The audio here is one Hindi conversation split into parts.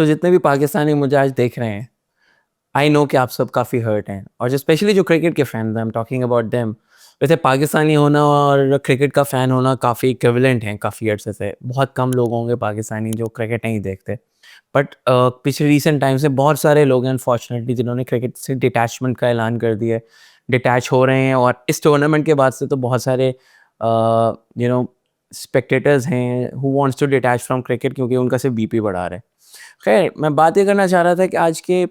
तो जितने भी पाकिस्तानी मुझे आज देख रहे हैं, आई नो कि आप सब काफ़ी हर्ट हैं, और जो स्पेशली जो क्रिकेट के fan I am talking about them. वैसे पाकिस्तानी होना और क्रिकेट का फ़ैन होना काफ़ी इक्विवेलेंट हैं काफ़ी अर्से से। बहुत कम लोग होंगे पाकिस्तानी जो क्रिकेट नहीं देखते। बट पिछले रीसेंट टाइम से बहुत सारे लोग हैं अनफॉर्चुनेटली जिन्होंने क्रिकेट से डिटैचमेंट का ऐलान कर दिया है, डिटैच हो रहे हैं। और इस टूर्नामेंट के बाद से तो बहुत सारे यू नो स्पेक्टेटर्स हैं who wants to detach from cricket, क्योंकि उनका सिर्फ बीपी बढ़ा रहा है। खैर, मैं बात ये करना चाह रहा था कि आज के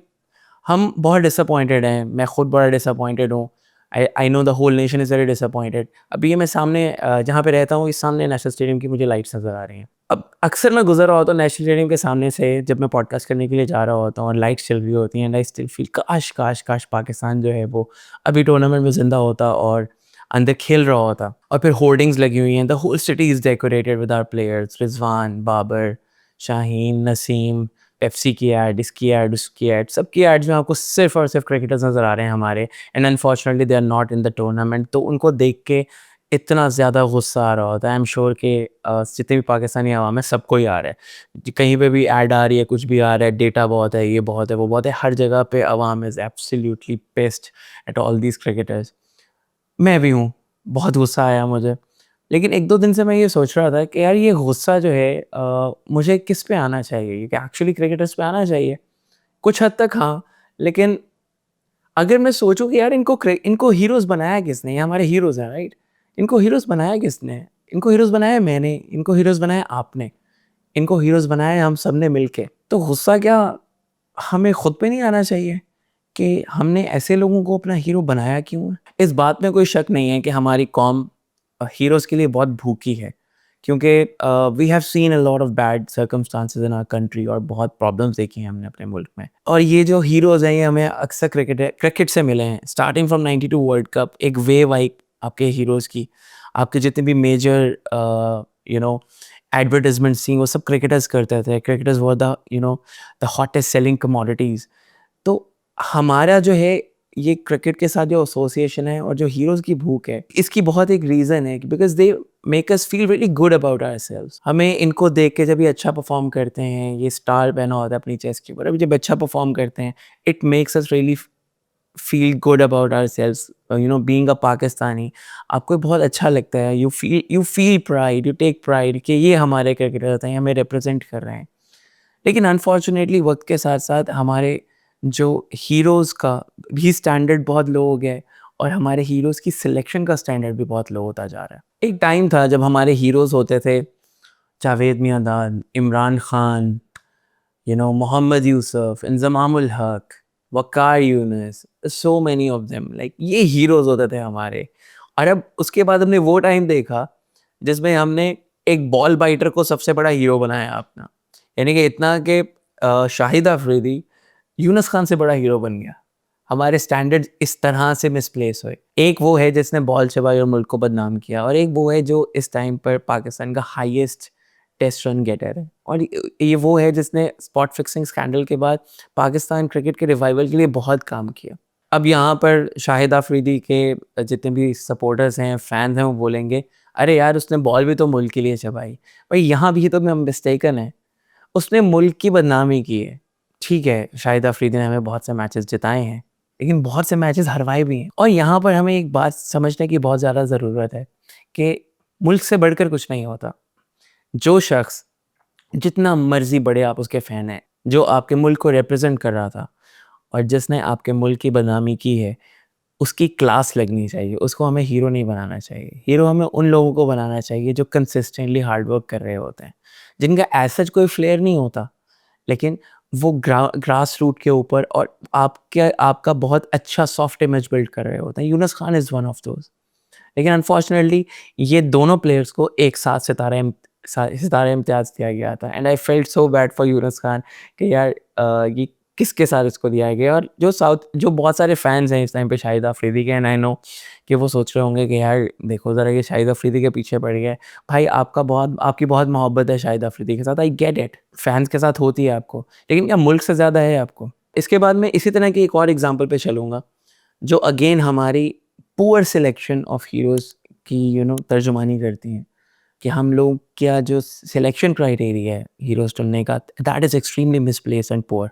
हम बहुत डिसअपॉइंटेड हैं। मैं खुद बड़ा डिसअपॉइंटेड हूँ। I know the whole nation is very disappointed. अभी ये मैं सामने जहाँ पे रहता हूँ, इस सामने नेशनल स्टेडियम की मुझे लाइट्स नज़र आ रही हैं। अब अक्सर मैं गुजर रहा होता हूँ नेशनल स्टेडियम के सामने से जब मैं पॉडकास्ट करने के लिए जा रहा होता हूँ और लाइट्स चल रही होती हैं, एंड आई स्टिल फील काश काश काश पाकिस्तान जो है वो अभी टूर्नामेंट में ज़िंदा होता और अंदर खेल रहा होता। और फिर होर्डिंग्स लगी हुई हैं, the whole city is decorated with our players, Rizwan, Babar, Shaheen, Naseem, Pepsi की ऐड, इसकी ऐड, उसकी ऐड, सबकी ऐड्स में आपको सिर्फ और सिर्फ क्रिकेटर्स नज़र आ रहे हैं हमारे। And unfortunately they are not in the tournament. तो उनको देख के इतना ज़्यादा गुस्सा आ रहा होता है। आई एम श्योर कि जितने भी पाकिस्तानी अवाम है सबको ही आ रहा है। कहीं पे भी ऐड आ रही है, कुछ भी आ रहा है, डेटा बहुत है, ये बहुत है, वो बहुत है, हर जगह पे अवाम is absolutely pissed at all these cricketers. मैं भी हूँ, बहुत गुस्सा आया मुझे। लेकिन 1-2 दिन से मैं ये सोच रहा था कि यार ये गुस्सा जो है मुझे किस पे आना चाहिए? क्या एक्चुअली क्रिकेटर्स पे आना चाहिए? कुछ हद तक हाँ, लेकिन अगर मैं सोचूँ कि यार इनको हीरोज़ बनाया किसने? ये हमारे हीरोज़ हैं, राइट? इनको हीरोज़ बनाया किसने? इनको हीरोज़ बनाया मैंने, इनको हीरोज़ बनाया आपने, इनको हीरोज़ बनाया हम सब ने मिलके। तो गुस्सा क्या हमें खुद पे नहीं आना चाहिए कि हमने ऐसे लोगों को अपना हीरो बनाया क्यों है? इस बात में कोई शक नहीं है कि हमारी कौम हीरोज़ के लिए बहुत भूखी है, क्योंकि we have seen a lot of bad circumstances in our country, और बहुत प्रॉब्लम्स देखी हैं हमने अपने मुल्क में। और ये जो हीरोज़ हैं ये हमें अक्सर क्रिकेट से मिले हैं। स्टार्टिंग फ्रॉम 92 वर्ल्ड कप एक वेव आई आपके हीरोज़ की। आपके जितने भी मेजर यू नो एडवर्टाइज़मेंट्स थी वो सब क्रिकेटर्स करते थे। Cricketers were the the hottest selling commodities. तो हमारा जो है ये क्रिकेट के साथ जो एसोसिएशन है और जो हीरोज़ की भूख है, इसकी बहुत एक रीज़न है because they make us feel really good about ourselves. हमें इनको देख के जब ये अच्छा परफ़ॉर्म करते हैं, ये स्टार पहना होता है अपनी चेस्ट के ऊपर, अभी जब अच्छा परफ़ॉर्म करते हैं, it makes us really feel good about ourselves. Being a Pakistani, आपको बहुत अच्छा लगता है। You feel pride, you take pride कि ये हमारे क्रिकेटर्स हैं, हमें रिप्रेज़ेंट कर रहे हैं। लेकिन अनफॉर्चुनेटली वक्त के साथ साथ हमारे जो हीरोज़ का भी स्टैंडर्ड बहुत लो हो गया है, और हमारे हीरोज़ की सिलेक्शन का स्टैंडर्ड भी बहुत लो होता जा रहा है। एक टाइम था जब हमारे हीरोज़ होते थे Javed Miandad, Imran Khan, Mohammad Yusuf, Inzamam ul Haq, Waqar Younis, so many of them, like ये हीरोज़ होते थे हमारे। और अब उसके बाद हमने वो टाइम देखा जिसमें हमने एक बॉल बाइटर को सबसे बड़ा हीरो बनाया अपना। यानी कि इतना कि शाहिद अफरीदी यूनुस खान से बड़ा हीरो बन गया। हमारे स्टैंडर्ड इस तरह से मिसप्लेस हुए। एक वो है जिसने बॉल चबाई और मुल्क को बदनाम किया, और एक वो है जो इस टाइम पर पाकिस्तान का हाईएस्ट टेस्ट रन गेटर है, और ये वो है जिसने स्पॉट फिक्सिंग स्कैंडल के बाद पाकिस्तान क्रिकेट के रिवाइवल के लिए बहुत काम किया। अब यहाँ पर शाहिद अफरीदी के जितने भी सपोर्टर्स हैं, फैन्स हैं, वो बोलेंगे, "अरे यार, उसने बॉल भी तो मुल्क के लिए चबाई।" भाई यहाँ भी तो मैं मिस्टेकन है। उसने मुल्क की बदनामी की है। ठीक है, शाहिद अफरीदी ने हमें बहुत से मैचेस जिताए हैं, लेकिन बहुत से मैचेस हरवाए भी हैं। और यहाँ पर हमें एक बात समझने की बहुत ज़्यादा ज़रूरत है कि मुल्क से बढ़कर कुछ नहीं होता। जो शख्स जितना मर्ज़ी बड़े आप उसके फ़ैन हैं, जो आपके मुल्क को रिप्रेज़ेंट कर रहा था और जिसने आपके मुल्क की बदनामी की है, उसकी क्लास लगनी चाहिए। उसको हमें हीरो नहीं बनाना चाहिए। हीरो हमें उन लोगों को बनाना चाहिए जो कंसिस्टेंटली हार्ड वर्क कर रहे होते हैं, जिनका एज़ सच कोई फ्लेयर नहीं होता, लेकिन वो ग्रास रूट के ऊपर और आपका बहुत अच्छा सॉफ्ट इमेज बिल्ड कर रहे होते हैं। Yunus Khan is one of those. लेकिन अनफॉर्चुनेटली ये दोनों प्लेयर्स को एक साथ सितारा इम्तियाज़ दिया गया था, and I felt so bad for Yunus Khan कि यार ये किसके साथ इसको दिया गया। और जो बहुत सारे फैन्स हैं इस टाइम पे शाहिद अफरीदी के, एंड आई नो कि वो सोच रहे होंगे कि यार देखो ज़रा ये शाहिद अफरीदी के पीछे पड़ गया है। भाई आपकी बहुत मोहब्बत है शाहिद अफरीदी के साथ, आई गेट इट, फैन्स के साथ होती है आपको, लेकिन क्या मुल्क से ज़्यादा है आपको? इसके बाद मैं इसी तरह की एक और एग्ज़ाम्पल पे चलूँगा, जो अगेन हमारी पुअर सिलेक्शन ऑफ हीरोज़ की तर्जुमानी करती हैं। कि हम लोग क्या जो सिलेक्शन क्राइटेरिया है हीरोज़ चुनने का, that is extremely misplaced and poor.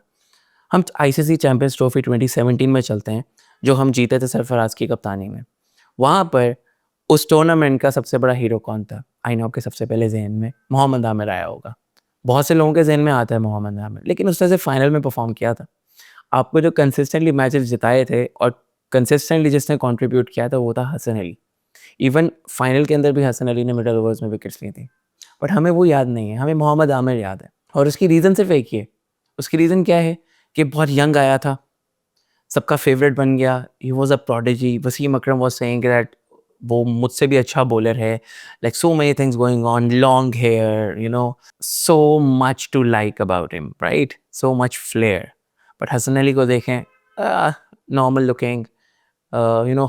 हम आईसीसी चैंपियंस ट्रॉफी 2017 में चलते हैं, जो हम जीते थे सरफराज की कप्तानी में। वहाँ पर उस टूर्नामेंट का सबसे बड़ा हीरो कौन था? आई नो आपके सबसे पहले ज़हन में मोहम्मद आमिर आया होगा। बहुत से लोगों के ज़हन में आता है मोहम्मद आमिर, लेकिन उसने सिर्फ फाइनल में परफॉर्म किया था। आपको जो कंसिस्टेंटली मैचेस जिताए थे और कंसिस्टेंटली जिसने कंट्रीब्यूट किया था वो था हसन अली। इवन फाइनल के अंदर भी हसन अली ने मिडल ओवर्स में विकेट्स ली थी। बट हमें वो याद नहीं है, हमें मोहम्मद आमिर याद है। और उसकी रीज़न सिर्फ एक ही है। उसकी रीज़न क्या है कि बहुत यंग आया था, सबका फेवरेट बन गया। He was a prodigy. Wasim Akram was saying that वो मुझसे भी अच्छा बॉलर है। Like so many things going on, long hair, so much to like about him, right? So much flair. But Hasan Ali को देखें, normal looking,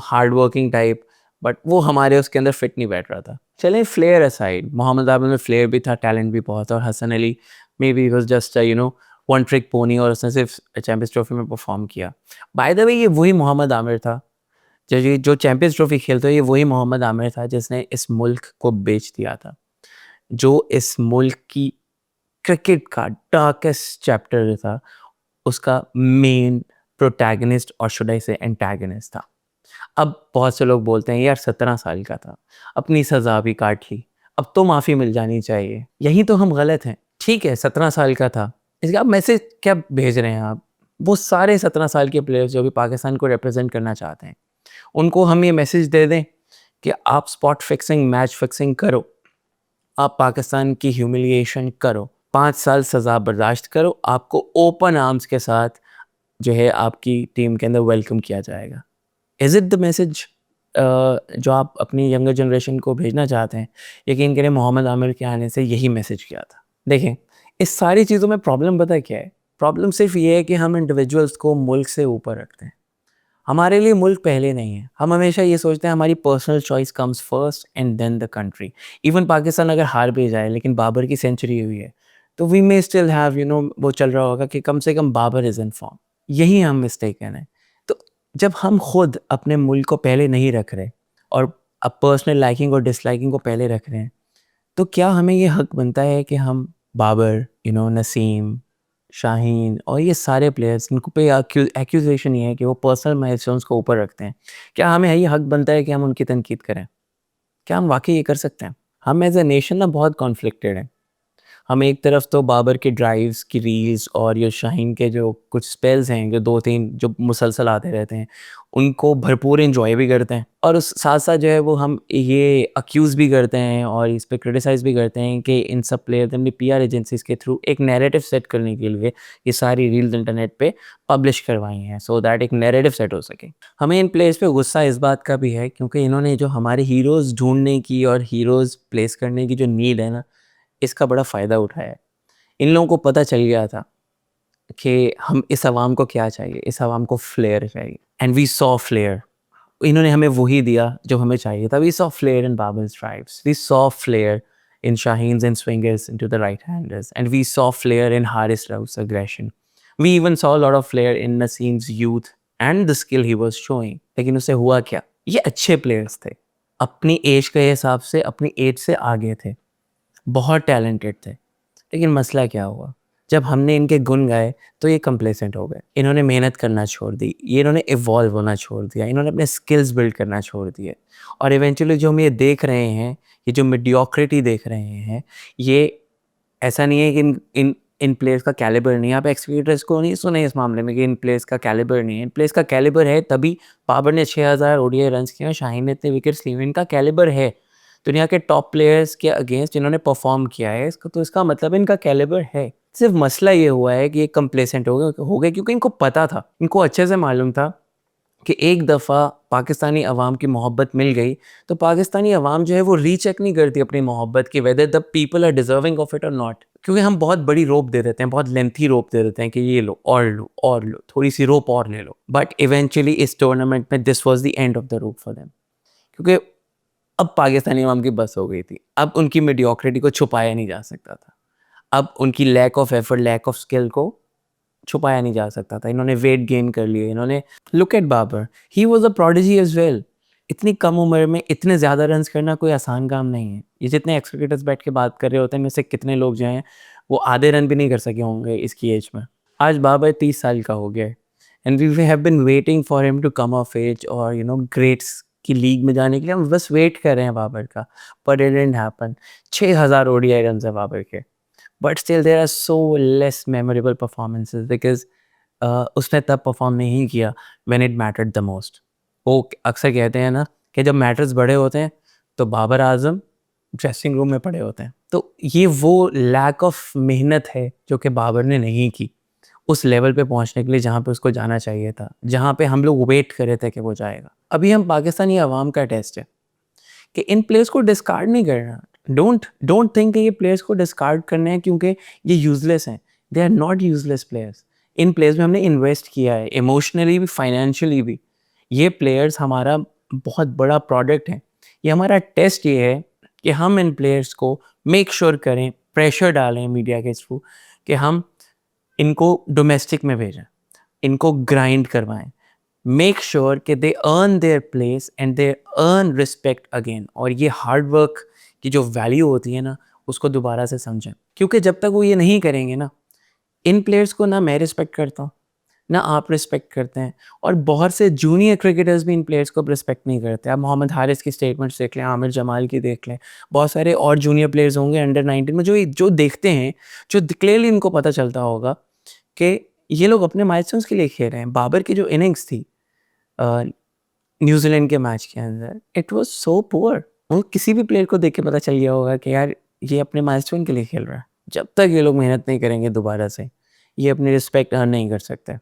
hard working type, but वो हमारे उसके अंदर फिट नहीं बैठ रहा था। चलें फ्लेयर असाइड, मोहम्मद आबिद में फ्लेयर भी था, टैलेंट भी बहुत था, और Hasan Ali maybe was just one trick pony, और उसने सिर्फ चैंपियंस ट्रॉफी में परफॉर्म किया। बाय द वे ये वही मोहम्मद आमिर था जो चैंपियंस ट्रॉफी खेलते हुए, ये वही मोहम्मद आमिर था जिसने इस मुल्क को बेच दिया था, जो इस मुल्क की क्रिकेट का डार्केस्ट चैप्टर था, उसका मेन प्रोटैगनिस्ट और शुड आई से एंटैगनिस्ट था। अब बहुत से लोग बोलते हैं यार 17 साल का था, अपनी सज़ा भी काट ली, अब तो माफ़ी मिल जानी चाहिए। यही तो हम गलत हैं। ठीक है 17 साल का था, इसका आप मैसेज क्या भेज रहे हैं आप? वो सारे 17 साल के प्लेयर्स जो भी पाकिस्तान को रिप्रेजेंट करना चाहते हैं, उनको हम ये मैसेज दे दें कि आप स्पॉट फिक्सिंग, मैच फिक्सिंग करो, आप पाकिस्तान की ह्यूमिलिएशन करो, 5 साल सज़ा बर्दाश्त करो, आपको ओपन आर्म्स के साथ जो है आपकी टीम के अंदर वेलकम किया जाएगा। इज़ इट द मैसेज जो आप अपनी यंगर जनरेशन को भेजना चाहते हैं? यकीन करें मोहम्मद आमिर के आने से यही मैसेज गया था। देखें, इस सारी चीज़ों में प्रॉब्लम पता है क्या है? प्रॉब्लम सिर्फ ये है कि हम इंडिविजुअल्स को मुल्क से ऊपर रखते हैं। हमारे लिए मुल्क पहले नहीं है। हम हमेशा ये सोचते हैं हमारी personal choice comes first and then the country. Even Pakistan अगर हार भी जाए, लेकिन बाबर की सेंचुरी हुई है, तो वी मे स्टिल हैव वो चल रहा होगा कि कम से कम बाबर इज़ इन फॉर्म। यही हम मिस्टेकन है। तो जब हम खुद अपने मुल्क को पहले नहीं रख रहे और अब पर्सनल लाइकिंग और डिसलाइकिंग को पहले रख रहे हैं, तो क्या हमें ये हक बनता है कि हम बाबर, नसीम, शाहीन और ये सारे प्लेयर्स इनको पे एक्यूजेशन ये है कि वो पर्सनल माइलस्टोन्स को ऊपर रखते हैं, क्या हमें ये हक बनता है कि हम उनकी तनकीद करें? क्या हम वाकई ये कर सकते हैं? हम एज अ नेशन ना बहुत कॉन्फ्लिक्टेड हैं। हम एक तरफ तो बाबर के ड्राइव्स की रील्स और ये शाहीन के जो कुछ स्पेल्स हैं, जो 2-3 जो मुसलसल आते रहते हैं, उनको भरपूर एन्जॉय भी करते हैं, और उस साथ-साथ जो है वो हम ये अक्यूज़ भी करते हैं और इस पे क्रिटिसाइज़ भी करते हैं कि इन सब प्लेयर्स ने अपनी पीआर एजेंसीज़ के थ्रू एक नैरेटिव सेट करने के लिए ये सारी रील्स इंटरनेट पे पब्लिश करवाई हैं, सो दैट एक नैरेटिव सेट हो सके। हमें इन प्लेयर्स पे गुस्सा इस बात का भी है क्योंकि इन्होंने जो हमारे हीरोज़ ढूँढने की और हीरोज़ प्लेस करने की जो नीड है ना, इसका बड़ा फ़ायदा उठाया है। इन लोगों को पता चल गया था कि हम इस अवाम को क्या चाहिए, इस अवाम को फ्लेयर चाहिए, एंड वी सॉ फ्लेयर। इन्होंने हमें वही दिया जो हमें चाहिए था। We saw flair in Babar's drives, we saw flair in Shaheen's and swingers into the right-handers, and we saw flair in Haris Rauf's aggression. We even saw a lot of flair in Naseem's youth and the skill he was showing. लेकिन उसे हुआ क्या? ये अच्छे प्लेयर्स थे, अपनी एज के हिसाब से, अपनी एज से आगे थे, बहुत टैलेंटेड थे। लेकिन मसला क्या हुआ? जब हमने इनके गुण गाए तो ये कंप्लेसेंट हो गए। इन्होंने मेहनत करना छोड़ दी, ये इन्होंने इवॉल्व होना छोड़ दिया, इन्होंने अपने स्किल्स बिल्ड करना छोड़ दिए, और इवेंचुअली जो हम ये देख रहे हैं, ये जो मीडियोक्रिटी देख रहे हैं, ये ऐसा नहीं है कि इन इन प्लेयर्स का कैलिबर नहीं है। आप एक्सपीरियंस को नहीं सुने इस मामले में कि इन प्लेयर्स का कैलिबर नहीं है। इन प्लेयर्स का कैलिबर है, तभी बाबर ने 6000 ओडीआई रन्स किए और शाहीन ने इतने विकेट्स लिए। इनका कैलिबर है। दुनिया के टॉप प्लेयर्स के अगेंस्ट जिन्होंने परफॉर्म किया है, इसका तो इसका मतलब इनका कैलिबर है। सिर्फ मसला ये हुआ है कि ये कंप्लेसेंट हो गए क्योंकि इनको पता था, इनको अच्छे से मालूम था कि एक दफ़ा पाकिस्तानी अवाम की मोहब्बत मिल गई तो पाकिस्तानी अवाम जो है वो रीचेक नहीं करती अपनी मोहब्बत की, whether the people are deserving of it और नॉट। क्योंकि हम बहुत बड़ी रोप दे देते हैं, बहुत लेंथी रोप दे देते हैं कि ये लो और लो और लो, थोड़ी सी रोप और ले लो। बट इवेंचुअली इस टूर्नामेंट में this was the end of the rope for them, क्योंकि अब पाकिस्तानी अवाम की बस हो गई थी। अब उनकी मीडियोक्रिटी को छुपाया नहीं जा सकता था। अब उनकी lack of effort, lack of skill को छुपाया नहीं जा सकता था। इन्होंने वेट गेन कर लिए। इन्होंने look at Babar, he was a prodigy as well. इतनी कम उम्र में इतने ज़्यादा रन्स करना कोई आसान काम नहीं है। ये जितने एक्स क्रिकेटर्स बैठ के बात कर रहे होते हैं, इनमें से कितने लोग जो हैं, वो आधे रन भी नहीं कर सके होंगे इसकी एज में। आज बाबर 30 साल का हो गया है and we have been waiting for him to come of age और ग्रेट्स की लीग में जाने के लिए हम बस वेट कर रहे हैं बाबर का, but it didn't happen. 6000 ODI runs है बाबर के, but still there are so less memorable performances because उसने तब परफॉर्म नहीं किया when it mattered the most. वो अक्सर कहते हैं ना कि जब मैटर्स बड़े होते हैं तो बाबर आजम ड्रेसिंग रूम में पड़े होते हैं। तो ये वो लैक ऑफ मेहनत है जो कि बाबर ने नहीं की उस लेवल पे पहुंचने के लिए जहाँ पे उसको जाना चाहिए था, जहाँ पे हम लोग वेट कर रहे थे कि वो जाएगा। अभी हम पाकिस्तानी अवाम का टेस्ट है कि इन प्लेयर्स को डिस्कार्ड नहीं करना। डोंट डोंट थिंक कि ये प्लेयर्स को डिस्कार्ड करने हैं क्योंकि ये यूजलेस हैं। They are not useless players. इन प्लेयर्स में हमने इन्वेस्ट किया है, इमोशनली भी, फाइनेंशियली भी। ये प्लेयर्स हमारा बहुत बड़ा प्रोडक्ट है। ये हमारा टेस्ट ये है कि हम इन प्लेयर्स को मेक श्योर करें, प्रेशर डालें मीडिया के थ्रू कि हम इनको डोमेस्टिक में भेजें, इनको ग्राइंड करवाएं, मेक श्योर कि they earn their place and they earn respect again. और ये हार्ड वर्क की जो वैल्यू होती है ना, उसको दोबारा से समझें, क्योंकि जब तक वो ये नहीं करेंगे ना, इन प्लेयर्स को ना मैं रिस्पेक्ट करता हूँ, ना आप रिस्पेक्ट करते हैं, और बहुत से जूनियर क्रिकेटर्स भी इन प्लेयर्स को रिस्पेक्ट नहीं करते। आप मोहम्मद हारिस की स्टेटमेंट्स देख लें, आमिर जमाल की देख लें, बहुत सारे और जूनियर प्लेयर्स होंगे अंडर 19 में जो जो देखते हैं, जो क्लियरली इनको पता चलता होगा कि ये लोग अपने माइलस्टोन्स के लिए खेल रहे हैं। बाबर की जो इनिंग्स थी न्यूजीलैंड के मैच के अंदर, इट वाज सो पुअर। वो किसी भी प्लेयर को देख के पता चल गया होगा कि यार ये अपने माइलस्टोन के लिए खेल रहा है। जब तक ये लोग मेहनत नहीं करेंगे दोबारा से, ये अपनी रिस्पेक्ट अर्न नहीं कर सकते।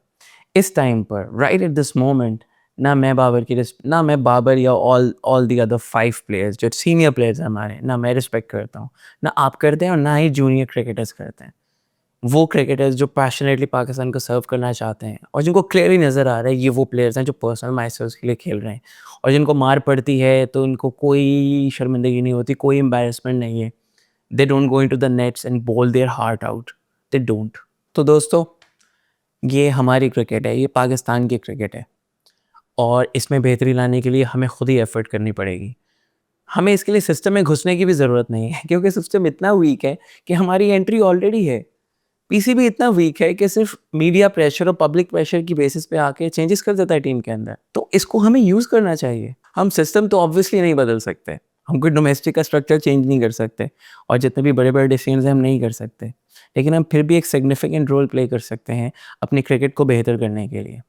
इस टाइम पर राइट एट दिस मोमेंट, ना मैं बाबर की ना मैं बाबर या ऑल दी अदर 5 प्लेयर्स जो सीनियर प्लेयर्स हैं हमारे, ना मैं रिस्पेक्ट करता हूँ, ना आप करते हैं, और ना ही जूनियर क्रिकेटर्स करते हैं। वो क्रिकेटर्स जो पैशनेटली पाकिस्तान को सर्व करना चाहते हैं और जिनको क्लियरली नज़र आ रहा है ये वो प्लेयर्स हैं जो पर्सनल माइलस्टोन्स के लिए खेल रहे हैं, और जिनको मार पड़ती है तो इनको कोई शर्मिंदगी नहीं होती, कोई एम्बैरेसमेंट नहीं है। They don't go into the nets and bowl their heart out, they don't. तो दोस्तों, ये हमारी क्रिकेट है, ये पाकिस्तान की क्रिकेट है, और इसमें बेहतरी लाने के लिए हमें खुद ही एफर्ट करनी पड़ेगी। हमें इसके लिए सिस्टम में घुसने की भी ज़रूरत नहीं है, क्योंकि सिस्टम इतना वीक है कि हमारी एंट्री ऑलरेडी है। पीसीबी इतना वीक है कि सिर्फ मीडिया प्रेशर और पब्लिक प्रेशर की बेसिस पे आके चेंजेस कर देता है टीम के अंदर। तो इसको हमें यूज़ करना चाहिए। हम सिस्टम तो ऑब्वियसली नहीं बदल सकते, हम कोई डोमेस्टिक का स्ट्रक्चर चेंज नहीं कर सकते, और जितने भी बड़े बड़े डिसीजंस हैं हम नहीं कर सकते, लेकिन हम फिर भी एक सिग्निफिकेंट रोल प्ले कर सकते हैं अपनी क्रिकेट को बेहतर करने के लिए।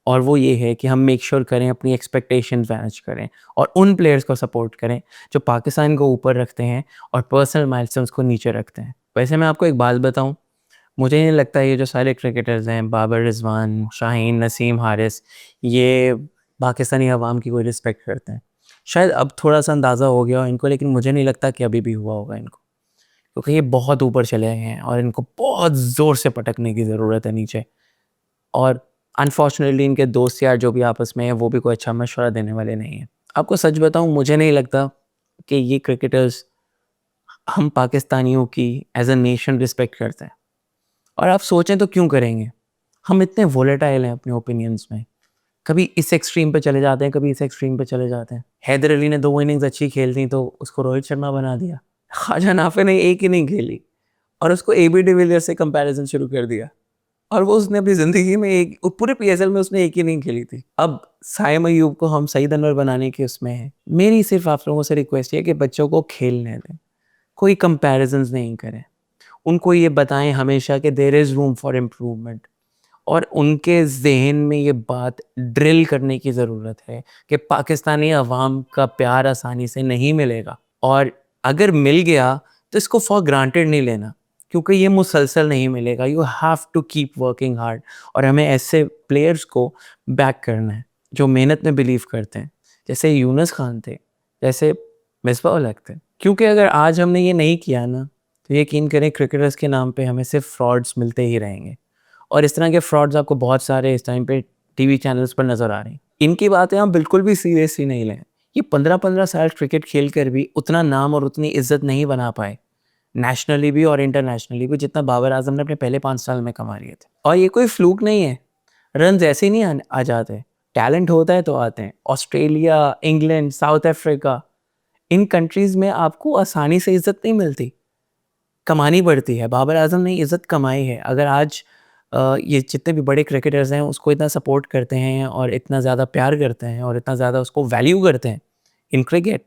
और वो ये है कि हम मेक श्योर करें, अपनी एक्सपेक्टेशंस मैनेज करें, और उन प्लेयर्स को सपोर्ट करें जो पाकिस्तान को ऊपर रखते हैं और पर्सनल माइलस्टोन्स को नीचे रखते हैं। वैसे मैं आपको एक बात बताऊं, मुझे नहीं लगता ये जो सारे क्रिकेटर्स हैं, बाबर, रिजवान, शाहीन, नसीम, हारिस, ये पाकिस्तानी अवाम की कोई रिस्पेक्ट करते हैं। शायद अब थोड़ा सा अंदाज़ा हो गया हो इनको, लेकिन मुझे नहीं लगता कि अभी भी हुआ होगा इनको, क्योंकि ये बहुत ऊपर चले गए हैं और इनको बहुत ज़ोर से पटकने की ज़रूरत है नीचे। और अनफॉर्चुनेटली इनके दोस्त यार जो भी आपस में हैं, वो भी कोई अच्छा मशवरा देने वाले नहीं हैं। आपको सच बताऊं, मुझे नहीं लगता कि ये क्रिकेटर्स हम पाकिस्तानियों की एज अ नेशन रिस्पेक्ट करते हैं। और आप सोचें तो क्यों करेंगे? हम इतने वोलेटाइल हैं अपने ओपिनियंस में, कभी इस एक्सट्रीम पे चले जाते हैं, कभी इस एक्सट्रीम पे चले जाते हैं। हैदर अली ने 2 इनिंग्स अच्छी खेल दी तो उसको रोहित शर्मा बना दिया। ख्वाजा नाफे ने 1 इनिंग खेली और उसको एबी डिविलियर्स से कंपैरिजन शुरू कर दिया, और वो उसने अपनी ज़िंदगी में पूरे पीएसएल में उसने 1 ही इनिंग खेली थी। अब साइम अयूब को हम सईद अनवर बनाने के उसमें हैं। मेरी सिर्फ आप लोगों से रिक्वेस्ट है कि बच्चों को खेलने दें, कोई कंपैरिजंस नहीं करें। उनको ये बताएं हमेशा कि there is room for improvement, और उनके ज़हन में ये बात ड्रिल करने की ज़रूरत है कि पाकिस्तानी अवाम का प्यार आसानी से नहीं मिलेगा, और अगर मिल गया तो इसको फॉर ग्रांटेड नहीं लेना, क्योंकि ये मुसलसल नहीं मिलेगा। You have to keep working hard, और हमें ऐसे प्लेयर्स को बैक करना है जो मेहनत में बिलीव करते हैं, जैसे यूनुस खान थे, जैसे मिसबाह उल हक थे। क्योंकि अगर आज हमने ये नहीं किया ना, तो यकीन करें क्रिकेटर्स के नाम पे हमें सिर्फ फ्रॉड्स मिलते ही रहेंगे, और इस तरह के फ्रॉड्स आपको बहुत सारे इस टाइम पे टीवी चैनल्स पर नज़र आ रहे हैं। इनकी बातें आप बिल्कुल भी सीरियसली नहीं लें। ये 15-15 साल क्रिकेट खेल कर भी उतना नाम और उतनी इज्जत नहीं बना पाए, नेशनली भी और इंटरनेशनली भी, जितना बाबर आजम ने अपने पहले 5 साल में कमा लिए थे। और ये कोई फ्लूक नहीं है, रन ऐसे ही नहीं आ जाते। टैलेंट होता है तो आते हैं। ऑस्ट्रेलिया, इंग्लैंड, साउथ अफ्रीका, इन कंट्रीज़ में आपको आसानी से इज़्ज़त नहीं मिलती, कमानी पड़ती है। बाबर आज़म ने इज़्ज़त कमाई है। अगर आज ये जितने भी बड़े क्रिकेटर्स हैं उसको इतना सपोर्ट करते हैं और इतना ज़्यादा प्यार करते हैं और इतना ज़्यादा उसको वैल्यू करते हैं इन क्रिकेट,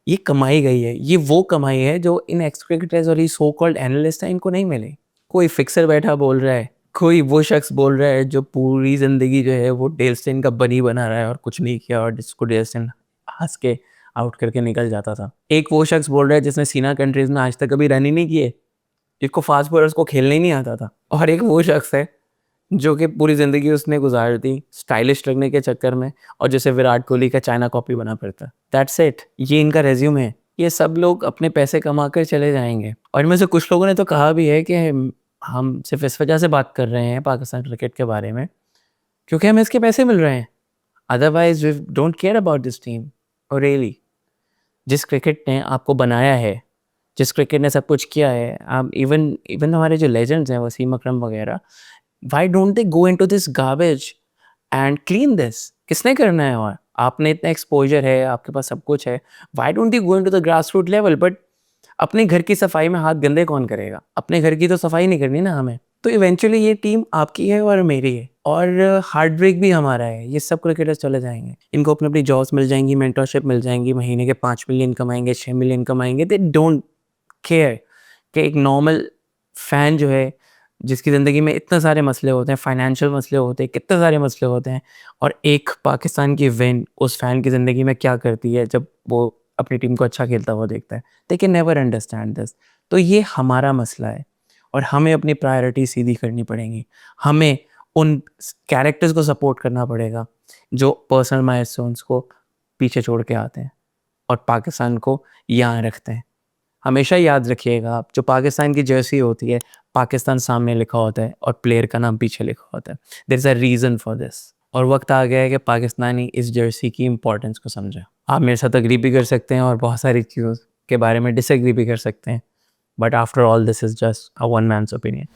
ये कमाई गई है। ये वो कमाई है जो इन एक्स क्रिकेटर्स और ये सो कॉल्ड एनालिस्ट हैं इनको नहीं मिली। कोई फिक्सर बैठा बोल रहा है, कोई वो शख्स बोल रहा है जो पूरी ज़िंदगी जो है वो डेल स्टेन का बनी बना रहा है और कुछ नहीं किया और जिसको डेल स्टेन हँस के आउट करके निकल जाता था। एक वो शख्स बोल रहा है जिसने सीना कंट्रीज़ में आज तक कभी रन ही नहीं किए, जिसको फास्ट बॉलर्स को खेलना ही नहीं आता था। और एक वो शख्स है जो कि पूरी ज़िंदगी उसने गुज़ार दी स्टाइलिश लगने के चक्कर में और जिसे विराट कोहली का चाइना कॉपी बना फिरता है। दैट्स इट, ये इनका रेज़्यूमे है। ये सब लोग अपने पैसे कमा कर चले जाएँगे और इनमें से कुछ लोगों ने तो कहा भी है कि हम सिर्फ़ इस वजह से बात कर रहे हैं पाकिस्तान क्रिकेट के बारे में क्योंकि हमें इसके पैसे मिल रहे हैं। Otherwise we don't care about this team. और रियली जिस क्रिकेट ने आपको बनाया है, जिस क्रिकेट ने सब कुछ किया है, आप इवन इवन हमारे जो लेजेंड्स हैं वसीम अकरम वगैरह, why don't they go into this garbage and clean this? किसने करना है? और आपने इतना एक्सपोज़र है, आपके पास सब कुछ है, why don't you go into the grass root level? But अपने घर की सफाई में हाथ गंदे कौन करेगा? अपने घर की तो सफाई नहीं करनी ना हमें। तो इवेंचुअली ये टीम आपकी है और मेरी है और हार्ट ब्रेक भी हमारा है। ये सब क्रिकेटर्स चले जाएँगे। इनको अपनी-अपनी जॉब्स मिल जाएँगी, मेंटरशिप मिल जाएँगी, महीने के 5 मिलियन कमाएँगे, 6 मिलियन कमाएँगे। दे डोंट केयर कि एक नॉर्मल फ़ैन जो है, जिसकी ज़िंदगी में इतने सारे मसले होते हैं, फाइनेंशियल मसले होते हैं, कितने सारे मसले होते हैं और एक पाकिस्तान की विन उस फ़ैन की ज़िंदगी में क्या करती है जब वो अपनी टीम को अच्छा खेलता हुआ देखता है। They can never understand this. तो ये हमारा मसला है और हमें अपनी प्रायोरिटी सीधी करनी पड़ेंगी। हमें उन कैरेक्टर्स को सपोर्ट करना पड़ेगा जो पर्सनल माइलस्टोन्स को पीछे छोड़ के आते हैं और पाकिस्तान को यहाँ रखते हैं। हमेशा याद रखिएगा आप, जो पाकिस्तान की जर्सी होती है, पाकिस्तान सामने लिखा होता है और प्लेयर का नाम पीछे लिखा होता है। There is a reason for this और वक्त आ गया है कि पाकिस्तानी इस जर्सी की इंपॉर्टेंस को समझें। आप मेरे साथ एग्री भी कर सकते हैं और बहुत सारी चीज़ों के बारे में डिसएग्री भी कर सकते हैं, but after all this is just a one man's opinion.